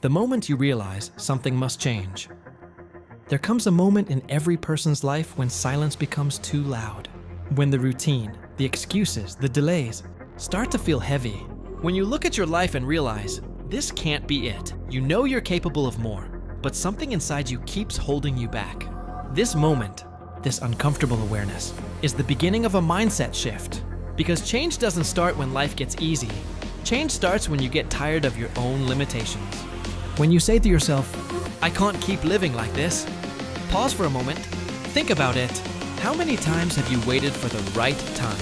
The moment you realize something must change. There comes a moment in every person's life when silence becomes too loud. When the routine, the excuses, the delays start to feel heavy. When you look at your life and realize, this can't be it. You know you're capable of more, but something inside you keeps holding you back. This moment, this uncomfortable awareness, is the beginning of a mindset shift. Because change doesn't start when life gets easy. Change starts when you get tired of your own limitations. When you say to yourself, I can't keep living like this. Pause for a moment. Think about it. How many times have you waited for the right time?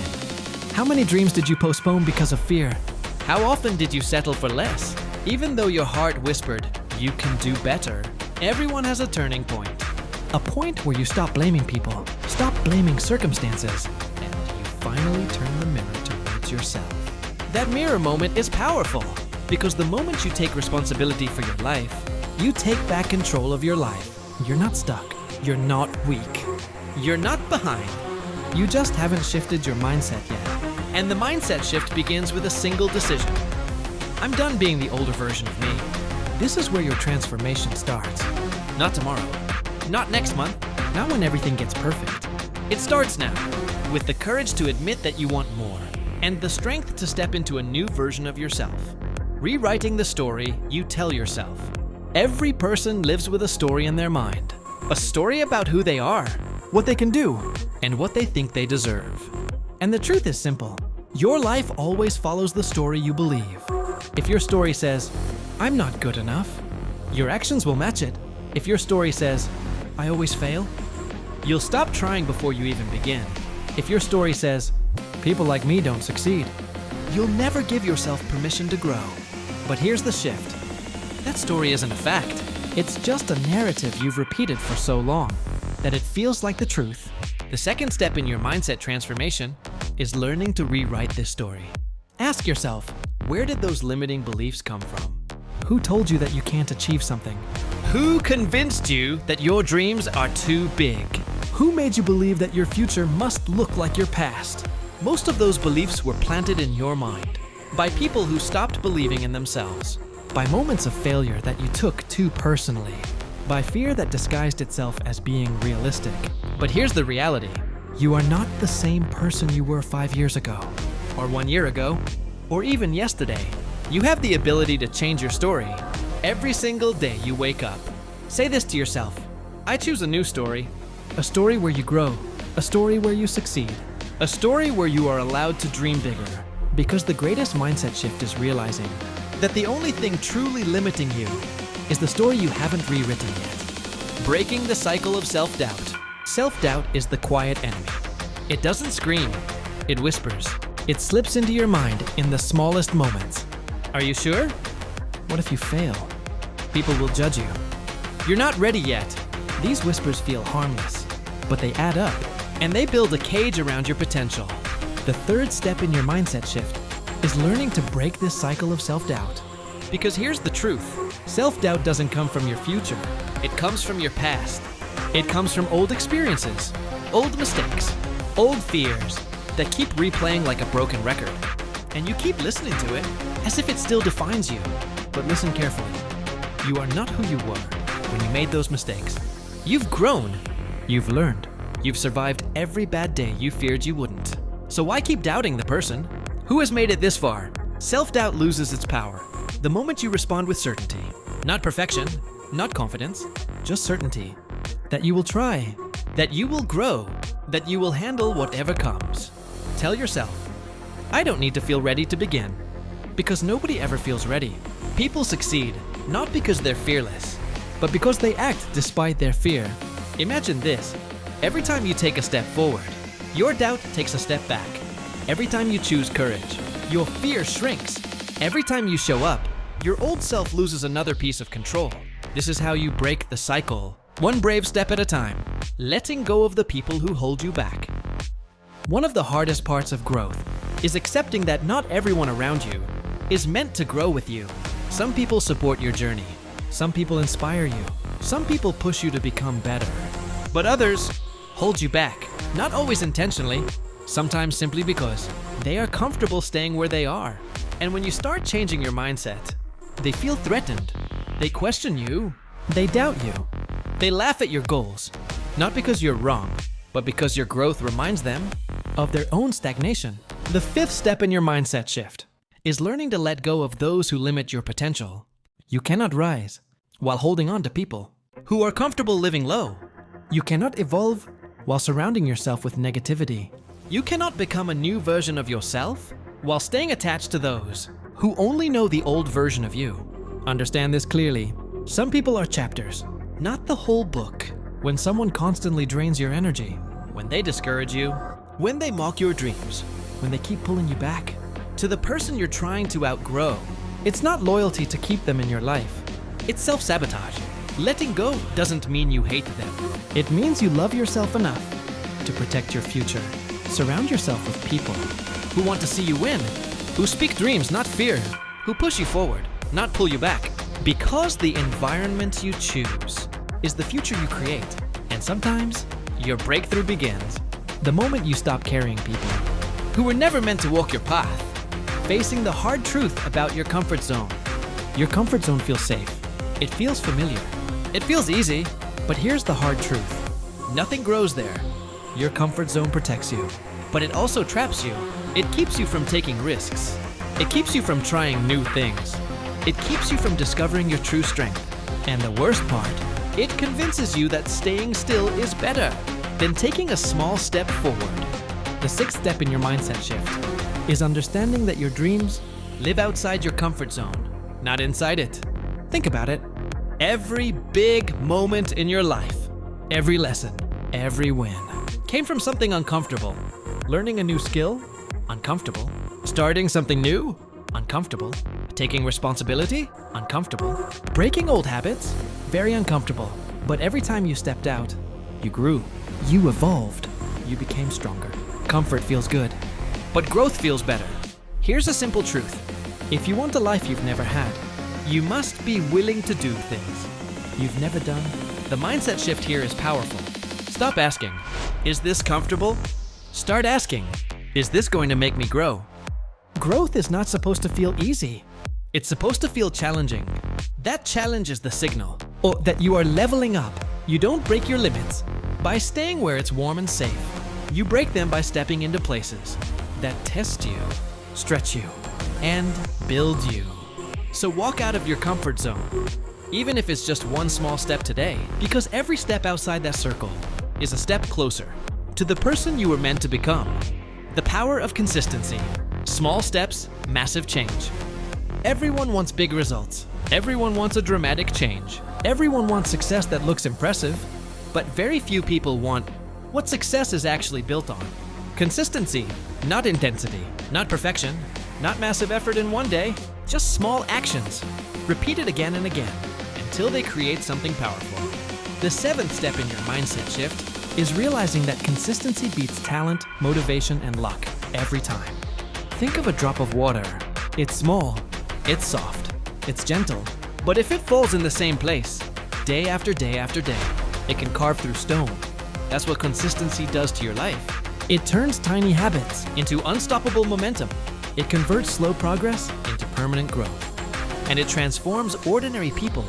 How many dreams did you postpone because of fear? How often did you settle for less? Even though your heart whispered, you can do better. Everyone has a turning point. A point where you stop blaming people, stop blaming circumstances, and you finally turn the mirror towards yourself. That mirror moment is powerful, because the moment you take responsibility for your life, you take back control of your life. You're not stuck. You're not weak. You're not behind. You just haven't shifted your mindset yet. And the mindset shift begins with a single decision. I'm done being the older version of me. This is where your transformation starts. Not tomorrow. Not next month. Not when everything gets perfect. It starts now, with the courage to admit that you want more, and the strength to step into a new version of yourself. Rewriting the story you tell yourself. Every person lives with a story in their mind. A story about who they are, what they can do, and what they think they deserve. And the truth is simple. Your life always follows the story you believe. If your story says, I'm not good enough, your actions will match it. If your story says, I always fail, you'll stop trying before you even begin. If your story says, people like me don't succeed, you'll never give yourself permission to grow. But here's the shift. That story isn't a fact. It's just a narrative you've repeated for so long that it feels like the truth. The second step in your mindset transformation is learning to rewrite this story. Ask yourself, where did those limiting beliefs come from? Who told you that you can't achieve something? Who convinced you that your dreams are too big? Who made you believe that your future must look like your past? Most of those beliefs were planted in your mind by people who stopped believing in themselves, by moments of failure that you took too personally, by fear that disguised itself as being realistic. But here's the reality. You are not the same person you were 5 years ago, or 1 year ago, or even yesterday. You have the ability to change your story every single day you wake up. Say this to yourself. I choose a new story. A story where you grow. A story where you succeed. A story where you are allowed to dream bigger. Because the greatest mindset shift is realizing that the only thing truly limiting you is the story you haven't rewritten yet. Breaking the cycle of self-doubt. Self-doubt is the quiet enemy. It doesn't scream, it whispers. It slips into your mind in the smallest moments. Are you sure? What if you fail? People will judge you. You're not ready yet. These whispers feel harmless, but they add up, and they build a cage around your potential. The third step in your mindset shift is learning to break this cycle of self-doubt. Because here's the truth. Self-doubt doesn't come from your future. It comes from your past. It comes from old experiences, old mistakes, old fears that keep replaying like a broken record. And you keep listening to it as if it still defines you. But listen carefully. You are not who you were when you made those mistakes. You've grown. You've learned. You've survived every bad day you feared you wouldn't. So why keep doubting the person who has made it this far? Self-doubt loses its power the moment you respond with certainty. Not perfection, not confidence, just certainty. That you will try, that you will grow, that you will handle whatever comes. Tell yourself, I don't need to feel ready to begin. Because nobody ever feels ready. People succeed, not because they're fearless, but because they act despite their fear. Imagine this. Every time you take a step forward, your doubt takes a step back. Every time you choose courage, your fear shrinks. Every time you show up, your old self loses another piece of control. This is how you break the cycle, one brave step at a time, letting go of the people who hold you back. One of the hardest parts of growth is accepting that not everyone around you is meant to grow with you. Some people support your journey. Some people inspire you. Some people push you to become better. But others hold you back, not always intentionally, sometimes simply because they are comfortable staying where they are. And when you start changing your mindset, they feel threatened. They question you. They doubt you. They laugh at your goals, not because you're wrong, but because your growth reminds them of their own stagnation. The fifth step in your mindset shift is learning to let go of those who limit your potential. You cannot rise while holding on to people who are comfortable living low. You cannot evolve while surrounding yourself with negativity. You cannot become a new version of yourself while staying attached to those who only know the old version of you. Understand this clearly. Some people are chapters, not the whole book. When someone constantly drains your energy, when they discourage you, when they mock your dreams, when they keep pulling you back to the person you're trying to outgrow, it's not loyalty to keep them in your life. It's self-sabotage. Letting go doesn't mean you hate them. It means you love yourself enough to protect your future. Surround yourself with people who want to see you win, who speak dreams, not fear, who push you forward, not pull you back. Because the environment you choose is the future you create. And sometimes your breakthrough begins the moment you stop carrying people who were never meant to walk your path. Facing the hard truth about your comfort zone. Your comfort zone feels safe. It feels familiar. It feels easy. But here's the hard truth. Nothing grows there. Your comfort zone protects you, but it also traps you. It keeps you from taking risks. It keeps you from trying new things. It keeps you from discovering your true strength. And the worst part, it convinces you that staying still is better than taking a small step forward. The sixth step in your mindset shift is understanding that your dreams live outside your comfort zone, not inside it. Think about it. Every big moment in your life, every lesson, every win, came from something uncomfortable. Learning a new skill? Uncomfortable. Starting something new? Uncomfortable. Taking responsibility? Uncomfortable. Breaking old habits? Very uncomfortable. But every time you stepped out, you grew. You evolved. You became stronger. Comfort feels good, but growth feels better. Here's a simple truth. If you want a life you've never had, you must be willing to do things you've never done. The mindset shift here is powerful. Stop asking, is this comfortable? Start asking, is this going to make me grow? Growth is not supposed to feel easy. It's supposed to feel challenging. That challenge is the signal, or that you are leveling up. You don't break your limits by staying where it's warm and safe. You break them by stepping into places that test you, stretch you, and build you. So walk out of your comfort zone, even if it's just one small step today, because every step outside that circle is a step closer to the person you were meant to become. The power of consistency. Small steps, massive change. Everyone wants big results. Everyone wants a dramatic change. Everyone wants success that looks impressive, but very few people want what success is actually built on. Consistency, not intensity, not perfection, not massive effort in one day, just small actions, repeated again and again, until they create something powerful. The seventh step in your mindset shift is realizing that consistency beats talent, motivation, and luck every time. Think of a drop of water. It's small, it's soft, it's gentle, but if it falls in the same place, day after day after day, it can carve through stone. That's what consistency does to your life. It turns tiny habits into unstoppable momentum. It converts slow progress into permanent growth. And it transforms ordinary people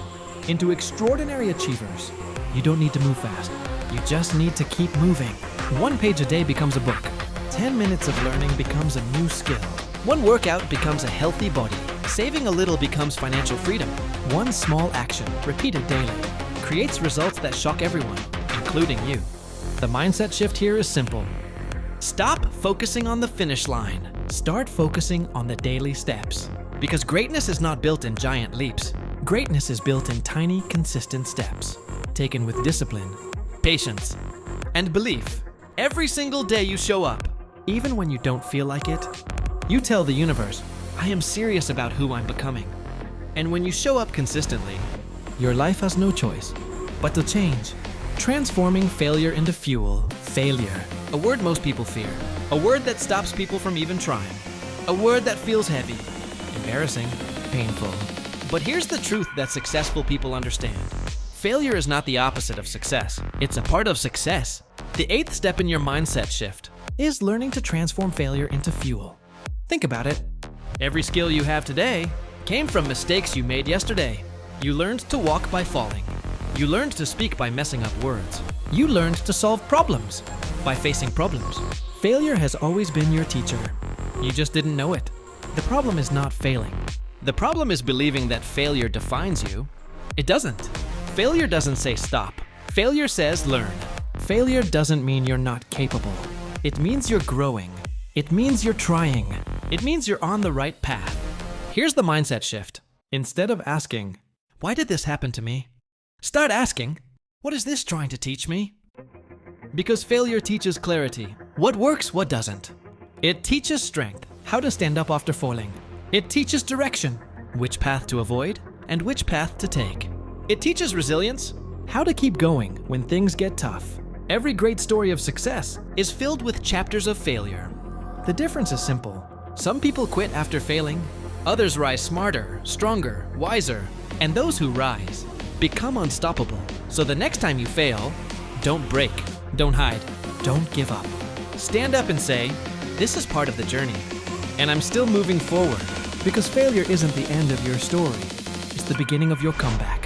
into extraordinary achievers. You don't need to move fast. You just need to keep moving. 1 page a day becomes a book. 10 minutes of learning becomes a new skill. 1 workout becomes a healthy body. Saving a little becomes financial freedom. 1 small action, repeated daily, creates results that shock everyone, including you. The mindset shift here is simple. Stop focusing on the finish line. Start focusing on the daily steps. Because greatness is not built in giant leaps. Greatness is built in tiny, consistent steps, taken with discipline, patience, and belief. Every single day you show up, even when you don't feel like it, you tell the universe, I am serious about who I'm becoming. And when you show up consistently, your life has no choice but to change. Transforming failure into fuel. Failure. A word most people fear. A word that stops people from even trying. A word that feels heavy, embarrassing, painful. But here's the truth that successful people understand. Failure is not the opposite of success. It's a part of success. The 8th step in your mindset shift is learning to transform failure into fuel. Think about it. Every skill you have today came from mistakes you made yesterday. You learned to walk by falling. You learned to speak by messing up words. You learned to solve problems by facing problems. Failure has always been your teacher. You just didn't know it. The problem is not failing. The problem is believing that failure defines you. It doesn't. Failure doesn't say stop. Failure says learn. Failure doesn't mean you're not capable. It means you're growing. It means you're trying. It means you're on the right path. Here's the mindset shift. Instead of asking, why did this happen to me? Start asking, what is this trying to teach me? Because failure teaches clarity. What works, what doesn't. It teaches strength, how to stand up after falling. It teaches direction, which path to avoid and which path to take. It teaches resilience, how to keep going when things get tough. Every great story of success is filled with chapters of failure. The difference is simple. Some people quit after failing. Others rise smarter, stronger, wiser. And those who rise become unstoppable. So the next time you fail, don't break, don't hide, don't give up. Stand up and say, this is part of the journey, and I'm still moving forward. Because failure isn't the end of your story. It's the beginning of your comeback.